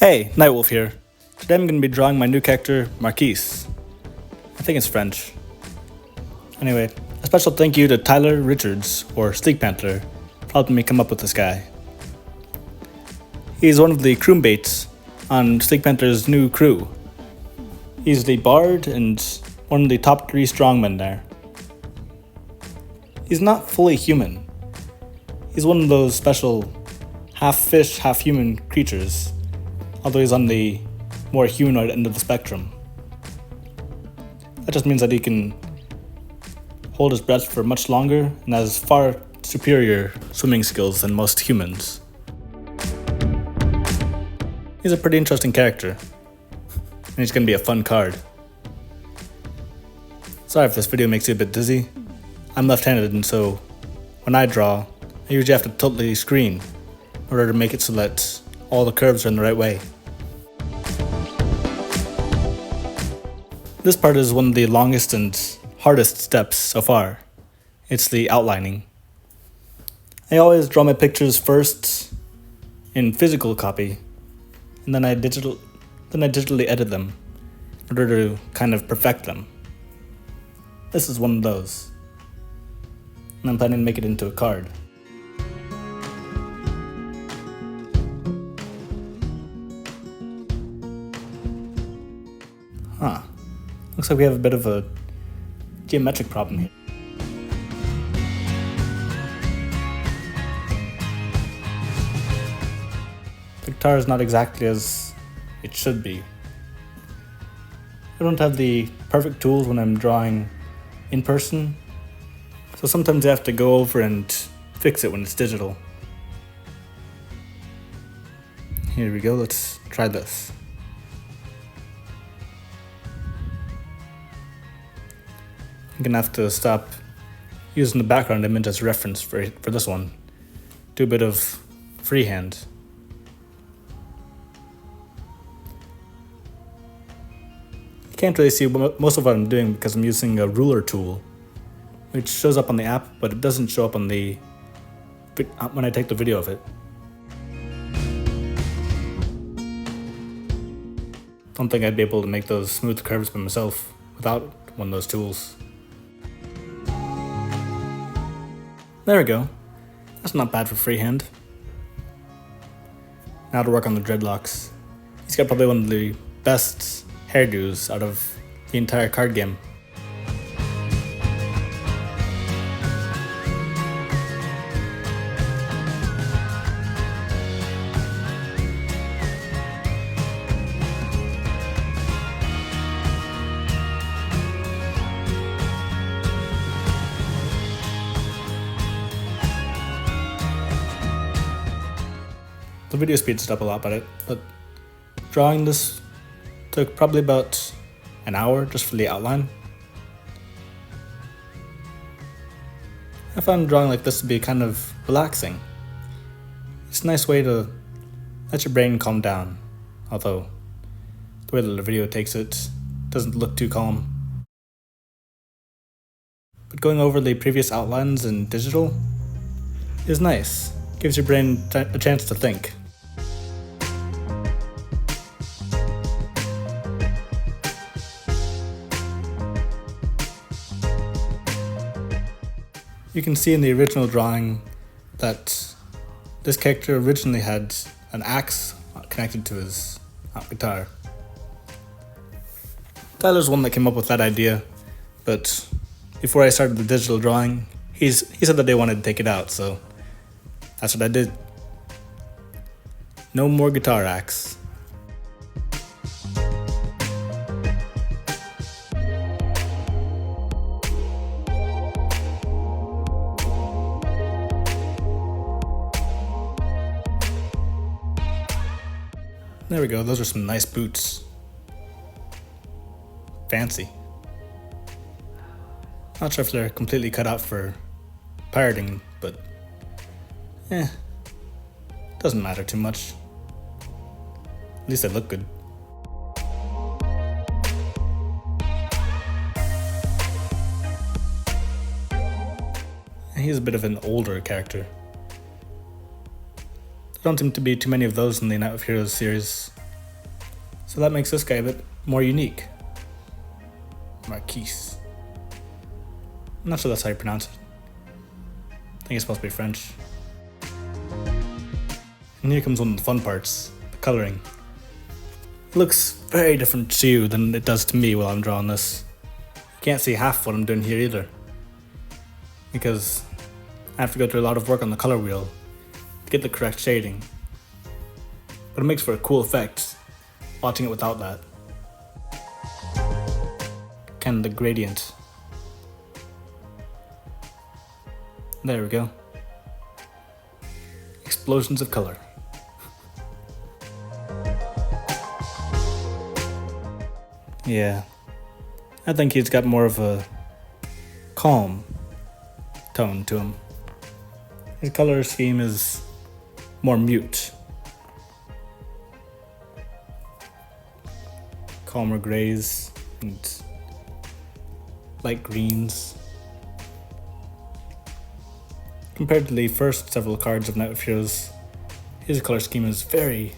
Hey, KnightWolf here. Today I'm going to be drawing my new character, Marques. I think it's French. Anyway, a special thank you to Tyler Richards, or Sleek Panther, for helping me come up with this guy. He's one of the crewmates on Sleek Panther's new crew. He's the bard and one of the top 3 strongmen there. He's not fully human. He's one of those special half fish, half human creatures, although he's on the more humanoid end of the spectrum. That just means that he can hold his breath for much longer and has far superior swimming skills than most humans. He's a pretty interesting character, and he's going to be a fun card. Sorry if this video makes you a bit dizzy. I'm left-handed, and so when I draw, I usually have to tilt the screen in order to make it so that all the curves are in the right way. This part is one of the longest and hardest steps so far. It's the outlining. I always draw my pictures first in physical copy, and then I digitally edit them in order to kind of perfect them. This is one of those, and I'm planning to make it into a card. Looks like we have a bit of a geometric problem here. The guitar is not exactly as it should be. I don't have the perfect tools when I'm drawing in person, so sometimes I have to go over and fix it when it's digital. Here we go, let's try this. I'm gonna have to stop using the background image as reference for this one. Do a bit of freehand. You can't really see most of what I'm doing because I'm using a ruler tool, which shows up on the app, but it doesn't show up on the when I take the video of it. Don't think I'd be able to make those smooth curves by myself without one of those tools. There we go. That's not bad for freehand. Now to work on the dreadlocks. He's got probably one of the best hairdos out of the entire card game. The video speeds it up a lot, but drawing this took probably about an hour just for the outline. I found drawing like this to be kind of relaxing. It's a nice way to let your brain calm down, although the way that the video takes it doesn't look too calm. But going over the previous outlines in digital is nice. Gives your brain a chance to think. You can see in the original drawing that this character originally had an axe connected to his guitar. Tyler's the one that came up with that idea, but before I started the digital drawing, he said that they wanted to take it out, so that's what I did. No more guitar axe. There we go, those are some nice boots. Fancy. Not sure if they're completely cut out for pirating, but doesn't matter too much. At least they look good. He's a bit of an older character. There don't seem to be too many of those in the KnightWolf Heroes series, So that makes this guy a bit more unique. Marques. I'm not sure that's how you pronounce it. I think it's supposed to be French. And here comes one of the fun parts, the coloring. It looks very different to you than it does to me while I'm drawing this. You can't see half what I'm doing here either, because I have to go through a lot of work on the color wheel to get the correct shading. But it makes for a cool effect, watching it without that. Kind of the gradient. There we go. Explosions of color. Yeah, I think he's got more of a calm tone to him. His color scheme is more mute. Calmer grays and light greens. Compared to the first several cards of KnightWolf Heroes, his color scheme is it's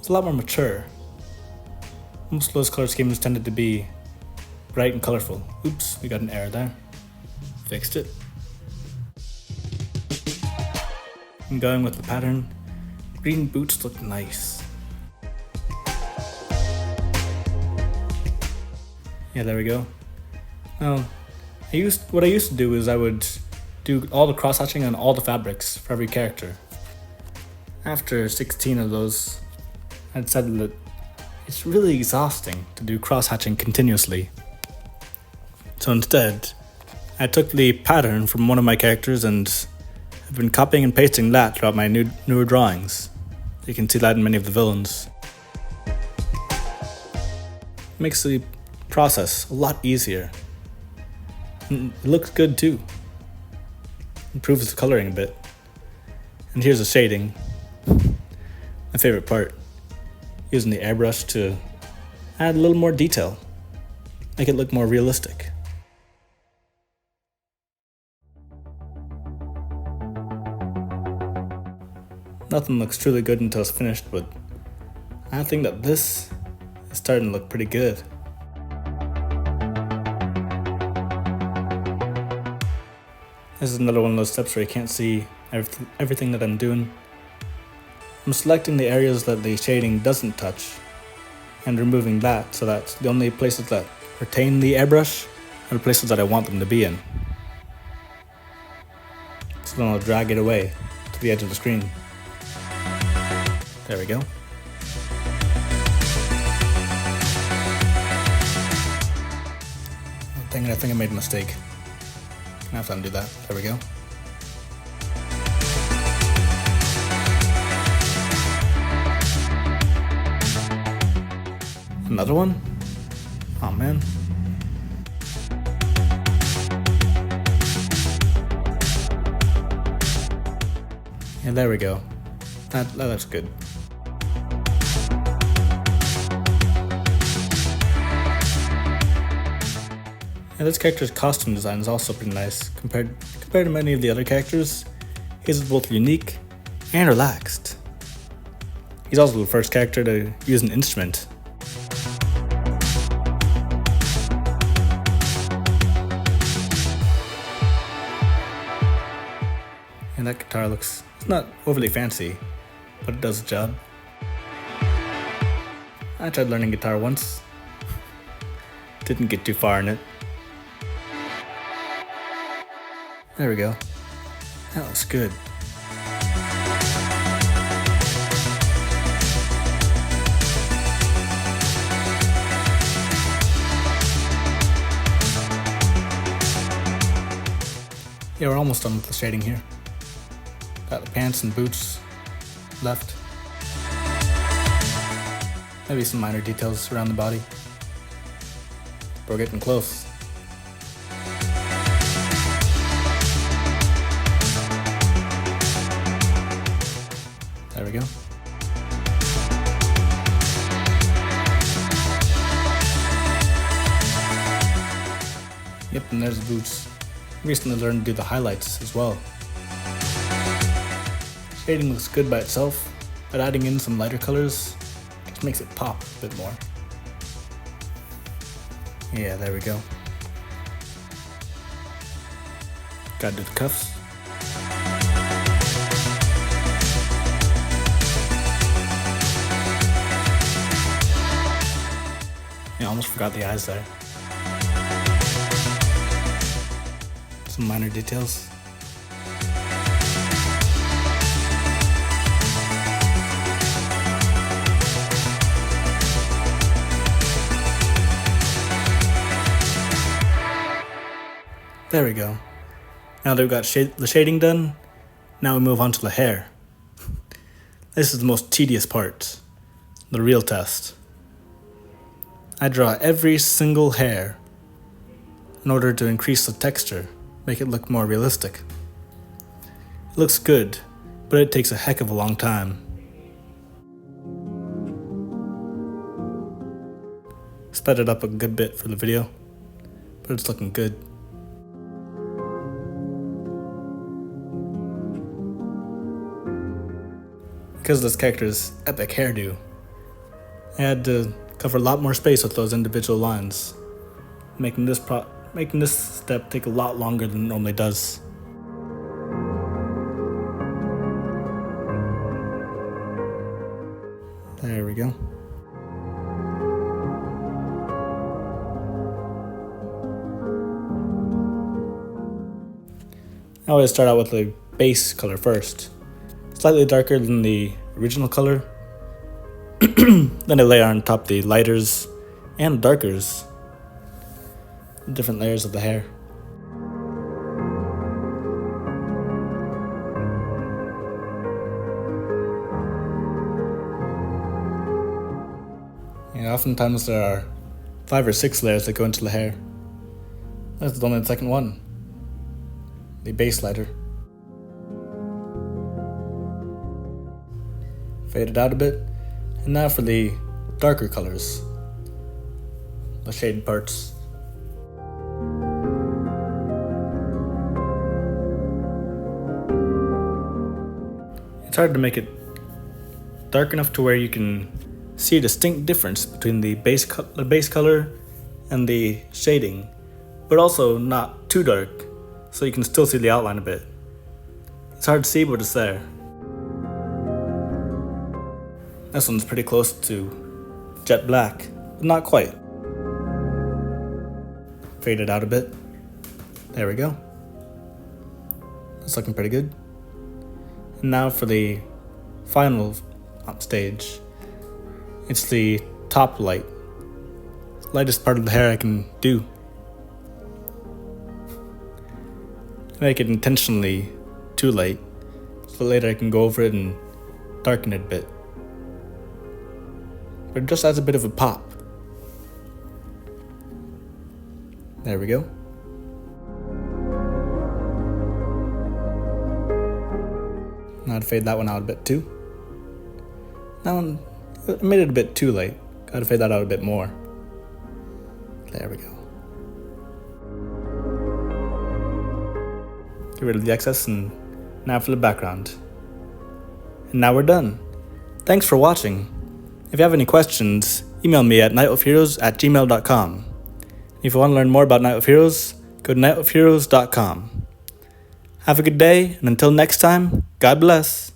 a lot more mature. Most of those color schemes tended to be bright and colorful. Oops, we got an error there. Fixed it. And going with the pattern, green boots look nice. Yeah, there we go. Now, what I used to do is I would do all the cross-hatching on all the fabrics for every character. After 16 of those, I decided that it's really exhausting to do cross-hatching continuously. So instead, I took the pattern from one of my characters and have been copying and pasting that throughout my newer drawings. You can see that in many of the villains. It makes the process a lot easier. And it looks good too. Improves the coloring a bit. And here's the shading. My favorite part. Using the airbrush to add a little more detail. Make it look more realistic. Nothing looks truly good until it's finished, but I think that this is starting to look pretty good. This is another one of those steps where you can't see everything that I'm doing. I'm selecting the areas that the shading doesn't touch and removing that so that the only places that retain the airbrush are the places that I want them to be in. So then I'll drag it away to the edge of the screen. There we go. Dang it, I think I made a mistake. I have to undo that. There we go. Another one? Oh man. Yeah, there we go. That looks good. Yeah, this character's costume design is also pretty nice. Compared to many of the other characters, his is both unique and relaxed. He's also the first character to use an instrument. And that guitar it's not overly fancy, but it does the job. I tried learning guitar once. Didn't get too far in it. There we go. That looks good. Yeah, we're almost done with the shading here. Got the pants and boots left. Maybe some minor details around the body. But we're getting close. There we go. Yep, and there's the boots. Recently learned to do the highlights as well. Shading looks good by itself, but adding in some lighter colors Just makes it pop a bit more. Yeah, there we go. Gotta do the cuffs. I almost forgot the eyes there. Some minor details. There we go. Now that we've got the shading done, now we move on to the hair. This is the most tedious part, the real test. I draw every single hair in order to increase the texture, make it look more realistic. It looks good, but it takes a heck of a long time. Sped it up a good bit for the video, but it's looking good. Because this character's epic hairdo, I had to cover a lot more space with those individual lines, making this step take a lot longer than it normally does. There we go. I always start out with the base color first, slightly darker than the original color. Then I layer on top the lighters and darkers, different layers of the hair. And oftentimes there are 5 or 6 layers that go into the hair. That's only the second one, the base lighter. Fade it out a bit, and now for the darker colors, the shaded parts. It's hard to make it dark enough to where you can see a distinct difference between the base color and the shading, but also not too dark, so you can still see the outline a bit. It's hard to see, but it's there. This one's pretty close to jet black, but not quite. Fade it out a bit. There we go. That's looking pretty good. And now for the final stage. It's the top light. Lightest part of the hair I can do. Make it intentionally too light, so later I can go over it and darken it a bit. But it just adds a bit of a pop. There we go. Now I'd fade that one out a bit too. That one, I made it a bit too light. Gotta fade that out a bit more. There we go. Get rid of the excess, and now for the background. And now we're done. Thanks for watching. If you have any questions, email me at knightwolfheroes@gmail.com. If you want to learn more about KnightWolf Heroes, go to knightwolfheroes.com. Have a good day, and until next time, God bless.